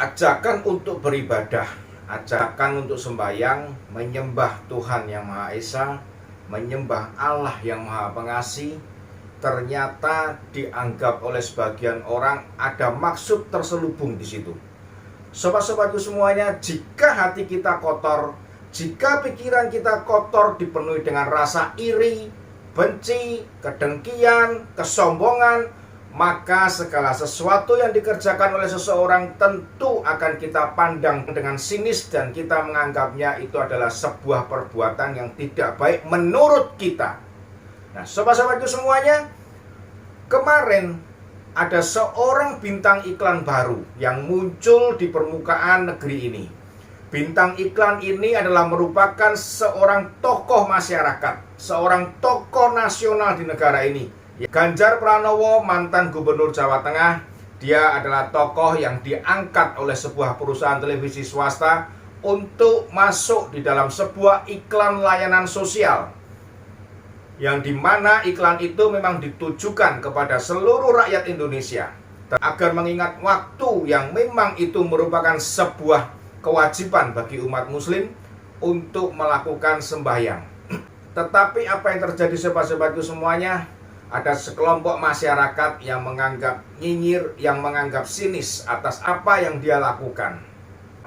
Ajakan untuk beribadah, ajakan untuk sembahyang, menyembah Tuhan yang Maha Esa, menyembah Allah yang Maha Pengasih, ternyata dianggap oleh sebagian orang ada maksud terselubung di situ. Sobat-sobatku semuanya, jika hati kita kotor, jika pikiran kita kotor dipenuhi dengan rasa iri, benci, kedengkian, kesombongan, maka segala sesuatu yang dikerjakan oleh seseorang tentu akan kita pandang dengan sinis dan kita menganggapnya itu adalah sebuah perbuatan yang tidak baik menurut kita. Nah, sobat-sobatku semuanya, kemarin ada seorang bintang iklan baru yang muncul di permukaan negeri ini. Bintang iklan ini adalah merupakan seorang tokoh masyarakat, seorang tokoh nasional di negara ini. Ganjar Pranowo, mantan gubernur Jawa Tengah. Dia adalah tokoh yang diangkat oleh sebuah perusahaan televisi swasta untuk masuk di dalam sebuah iklan layanan sosial, yang dimana iklan itu memang ditujukan kepada seluruh rakyat Indonesia agar mengingat waktu yang memang itu merupakan sebuah kewajiban bagi umat muslim untuk melakukan sembahyang. Tetapi apa yang terjadi sobat-sobatku semuanya? Ada sekelompok masyarakat yang menganggap nyinyir, yang menganggap sinis atas apa yang dia lakukan.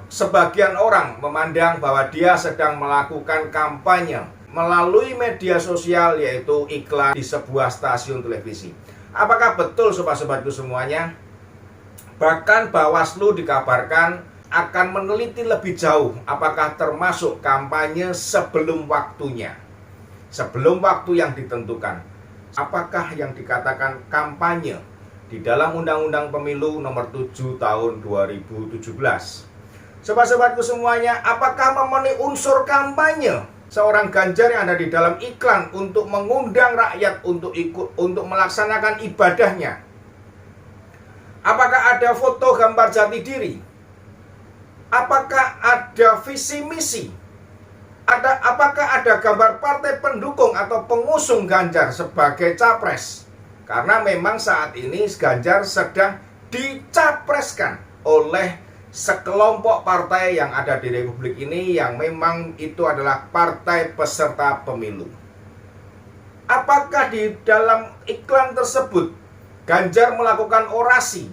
Sebagian orang memandang bahwa dia sedang melakukan kampanye melalui media sosial, yaitu iklan di sebuah stasiun televisi. Apakah betul sobat-sobatku semuanya? Bahkan Bawaslu dikabarkan akan meneliti lebih jauh apakah termasuk kampanye sebelum waktunya, sebelum waktu yang ditentukan. Apakah yang dikatakan kampanye di dalam Undang-Undang Pemilu nomor 7 tahun 2017? Sobat-sobatku semuanya, apakah memenuhi unsur kampanye seorang Ganjar yang ada di dalam iklan untuk mengundang rakyat untuk ikut untuk melaksanakan ibadahnya? Apakah ada foto gambar jati diri? Apakah ada visi misi? Apakah ada gambar partai pendukung atau pengusung Ganjar sebagai capres? Karena memang saat ini Ganjar sedang dicapreskan oleh sekelompok partai yang ada di Republik ini, yang memang itu adalah partai peserta pemilu. Apakah di dalam iklan tersebut Ganjar melakukan orasi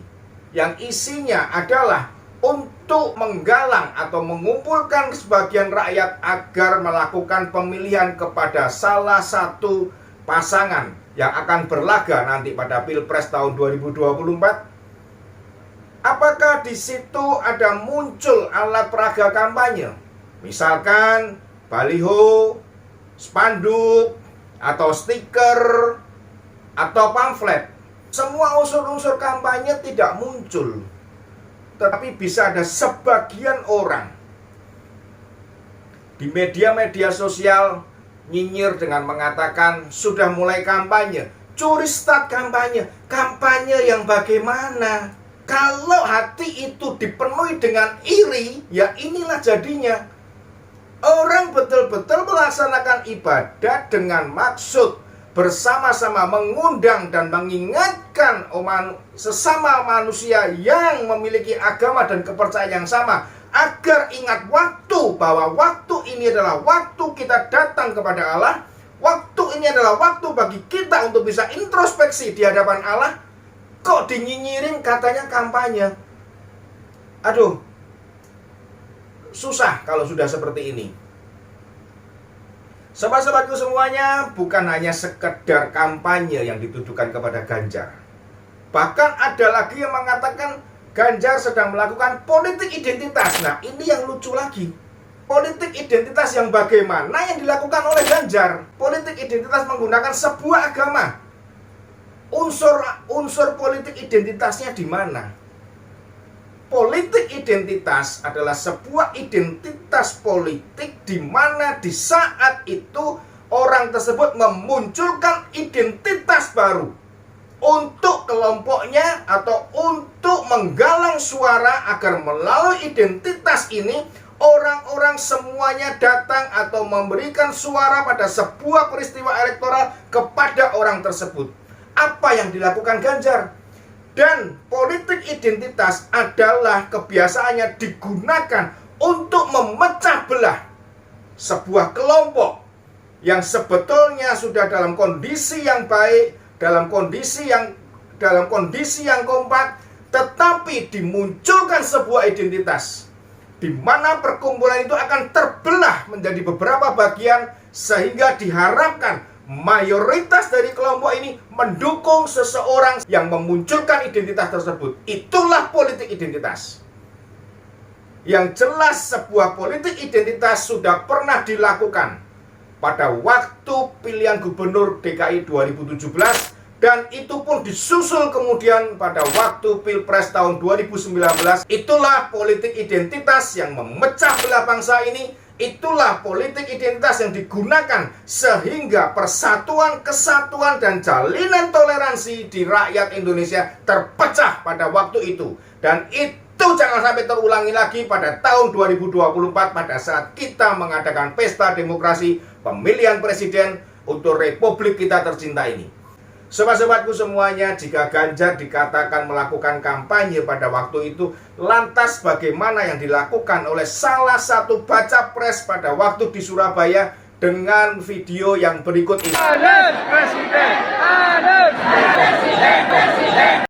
yang isinya adalah untuk menggalang atau mengumpulkan sebagian rakyat agar melakukan pemilihan kepada salah satu pasangan yang akan berlaga nanti pada Pilpres tahun 2024? Apakah di situ ada muncul alat peraga kampanye? Misalkan baliho, spanduk, atau stiker, atau pamflet. Semua unsur-unsur kampanye tidak muncul. Tetapi bisa ada sebagian orang di media-media sosial nyinyir dengan mengatakan sudah mulai kampanye, curi start kampanye. Kampanye yang bagaimana? Kalau hati itu dipenuhi dengan iri, ya inilah jadinya. Orang betul-betul melaksanakan ibadah dengan maksud bersama-sama mengundang dan mengingatkan sesama manusia yang memiliki agama dan kepercayaan yang sama, agar ingat waktu, bahwa waktu ini adalah waktu kita datang kepada Allah. Waktu ini adalah waktu bagi kita untuk bisa introspeksi di hadapan Allah. Kok dinyinyirin katanya kampanye? Aduh, susah kalau sudah seperti ini. Sobat-sobatku semuanya, bukan hanya sekedar kampanye yang ditujukan kepada Ganjar. Bahkan ada lagi yang mengatakan Ganjar sedang melakukan politik identitas. Nah, ini yang lucu lagi. Politik identitas yang bagaimana yang dilakukan oleh Ganjar? Politik identitas menggunakan sebuah agama. Unsur politik identitasnya di mana? Politik identitas adalah sebuah identitas politik di mana di saat itu orang tersebut memunculkan identitas baru untuk kelompoknya atau untuk menggalang suara agar melalui identitas ini orang-orang semuanya datang atau memberikan suara pada sebuah peristiwa elektoral kepada orang tersebut. Apa yang dilakukan Ganjar? Dan politik identitas adalah kebiasaannya digunakan untuk memecah belah sebuah kelompok yang sebetulnya sudah dalam kondisi yang baik, dalam kondisi yang kompak, tetapi dimunculkan sebuah identitas di mana perkumpulan itu akan terbelah menjadi beberapa bagian, sehingga diharapkan mayoritas dari kelompok ini mendukung seseorang yang memunculkan identitas tersebut. Itulah politik identitas. Yang jelas sebuah politik identitas sudah pernah dilakukan pada waktu pilihan gubernur DKI 2017, dan itu pun disusul kemudian pada waktu Pilpres tahun 2019. Itulah politik identitas yang memecah belah bangsa ini. Itulah politik identitas yang digunakan sehingga persatuan, kesatuan, dan jalinan toleransi di rakyat Indonesia terpecah pada waktu itu. Dan itu jangan sampai terulangi lagi pada tahun 2024 pada saat kita mengadakan pesta demokrasi pemilihan presiden untuk republik kita tercinta ini. Sobat-sobatku semuanya, jika Ganjar dikatakan melakukan kampanye pada waktu itu, lantas bagaimana yang dilakukan oleh salah satu baca pres pada waktu di Surabaya dengan video yang berikut ini? Anies Presiden! Anies Presiden!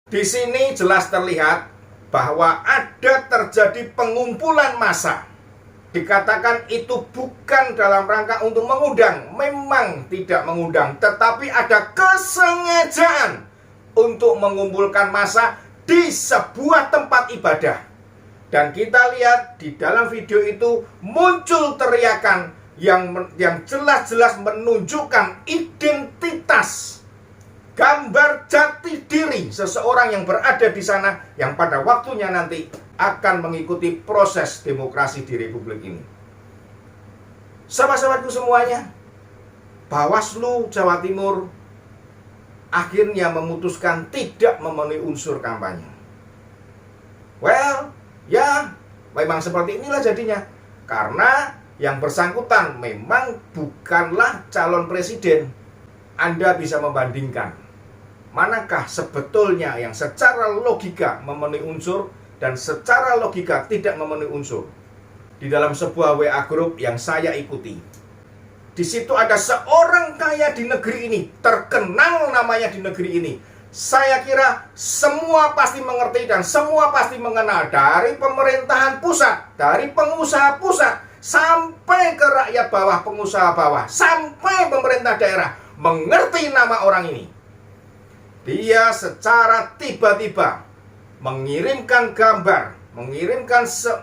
Di sini jelas terlihat bahwa ada terjadi pengumpulan massa. Dikatakan itu bukan dalam rangka untuk mengundang, memang tidak mengundang, tetapi ada kesengajaan untuk mengumpulkan massa di sebuah tempat ibadah. Dan kita lihat di dalam video itu muncul teriakan yang jelas-jelas menunjukkan identitas, gambar jati diri seseorang yang berada di sana, yang pada waktunya nanti akan mengikuti proses demokrasi di republik ini. Sahabat-sahabatku semuanya, Bawaslu Jawa Timur akhirnya memutuskan tidak memenuhi unsur kampanye. Well, ya memang seperti inilah jadinya. Karena yang bersangkutan memang bukanlah calon presiden. Anda bisa membandingkan manakah sebetulnya yang secara logika memenuhi unsur dan secara logika tidak memenuhi unsur. Di dalam sebuah WA group yang saya ikuti, di situ ada seorang kaya di negeri ini, terkenal namanya di negeri ini. Saya kira semua pasti mengerti dan semua pasti mengenal, dari pemerintahan pusat, dari pengusaha pusat, sampai ke rakyat bawah, pengusaha bawah, sampai pemerintah daerah mengerti nama orang ini. Dia secara tiba-tiba mengirimkan gambar,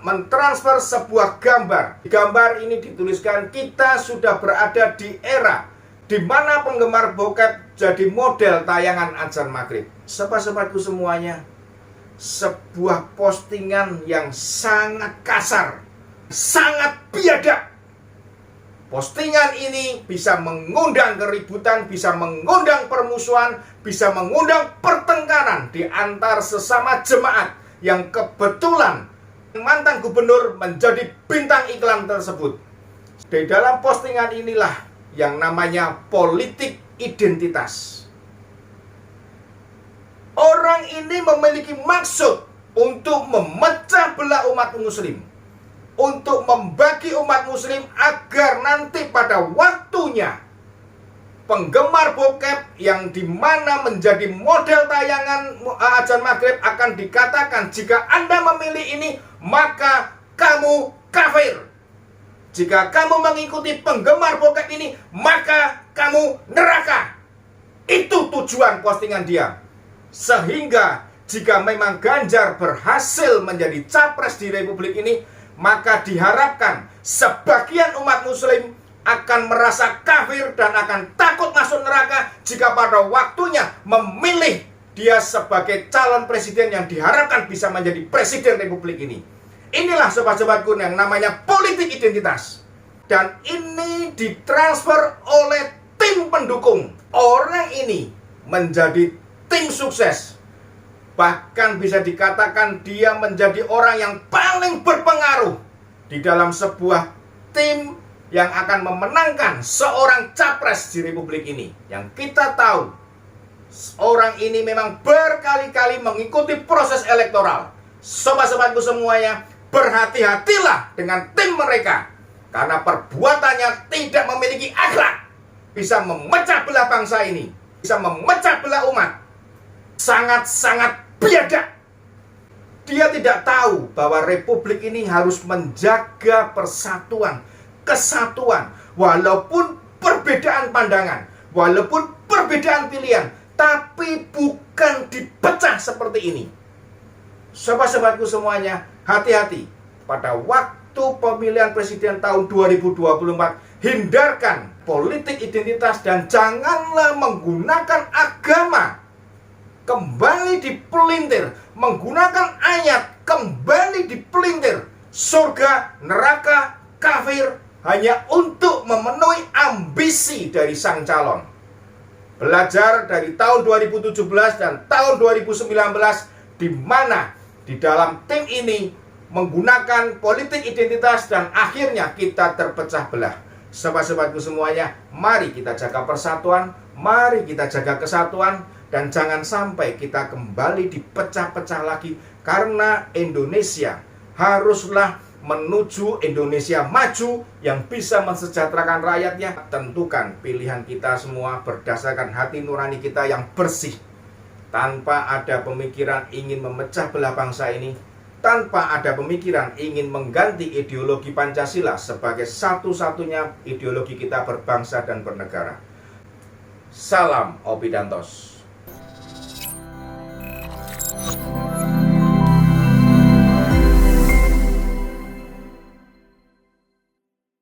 mentransfer sebuah gambar. Di gambar ini dituliskan, kita sudah berada di era di mana penggemar bokep jadi model tayangan azan maghrib. Sobat-sobatku semuanya, sebuah postingan yang sangat kasar, sangat biadab. Postingan ini bisa mengundang keributan, bisa mengundang permusuhan, bisa mengundang pertengkaran di antar sesama jemaat yang kebetulan mantan gubernur menjadi bintang iklan tersebut. Di dalam postingan inilah yang namanya politik identitas. Orang ini memiliki maksud untuk memecah belah umat muslim, untuk membagi umat muslim agar nanti pada waktunya penggemar bokep yang dimana menjadi model tayangan azan maghrib akan dikatakan, jika Anda memilih ini maka kamu kafir. Jika kamu mengikuti penggemar bokep ini maka kamu neraka. Itu tujuan postingan dia. Sehingga jika memang Ganjar berhasil menjadi capres di republik ini, maka diharapkan sebagian umat muslim akan merasa kafir dan akan takut masuk neraka jika pada waktunya memilih dia sebagai calon presiden yang diharapkan bisa menjadi presiden republik ini. Inilah sobat-sobatku yang namanya politik identitas. Dan ini ditransfer oleh tim pendukung. Orang ini menjadi tim sukses. Bahkan bisa dikatakan dia menjadi orang yang paling berpengaruh di dalam sebuah tim yang akan memenangkan seorang capres di republik ini. Yang kita tahu, Orang ini memang berkali-kali mengikuti proses elektoral. Sobat-sobatku semuanya, berhati-hatilah dengan tim mereka, karena perbuatannya tidak memiliki akhlak. Bisa memecah belah bangsa ini, bisa memecah belah umat. Sangat-sangat biadab. Dia tidak tahu bahwa republik ini harus menjaga persatuan, kesatuan, walaupun perbedaan pandangan, walaupun perbedaan pilihan, tapi bukan dipecah seperti ini. Sobat-sobatku semuanya, hati-hati pada waktu pemilihan presiden tahun 2024. Hindarkan politik identitas dan janganlah menggunakan agama kembali dipelintir, menggunakan ayat kembali dipelintir, surga, neraka, kafir, hanya untuk memenuhi ambisi dari sang calon. Belajar dari tahun 2017 dan tahun 2019, di mana di dalam tim ini menggunakan politik identitas dan akhirnya kita terpecah belah. Sobat-sobatku semuanya, mari kita jaga persatuan, mari kita jaga kesatuan, dan jangan sampai kita kembali dipecah-pecah lagi, karena Indonesia haruslah menuju Indonesia maju yang bisa mensejahterakan rakyatnya. Tentukan pilihan kita semua berdasarkan hati nurani kita yang bersih, tanpa ada pemikiran ingin memecah belah bangsa ini, tanpa ada pemikiran ingin mengganti ideologi Pancasila sebagai satu-satunya ideologi kita berbangsa dan bernegara. Salam Opidantos.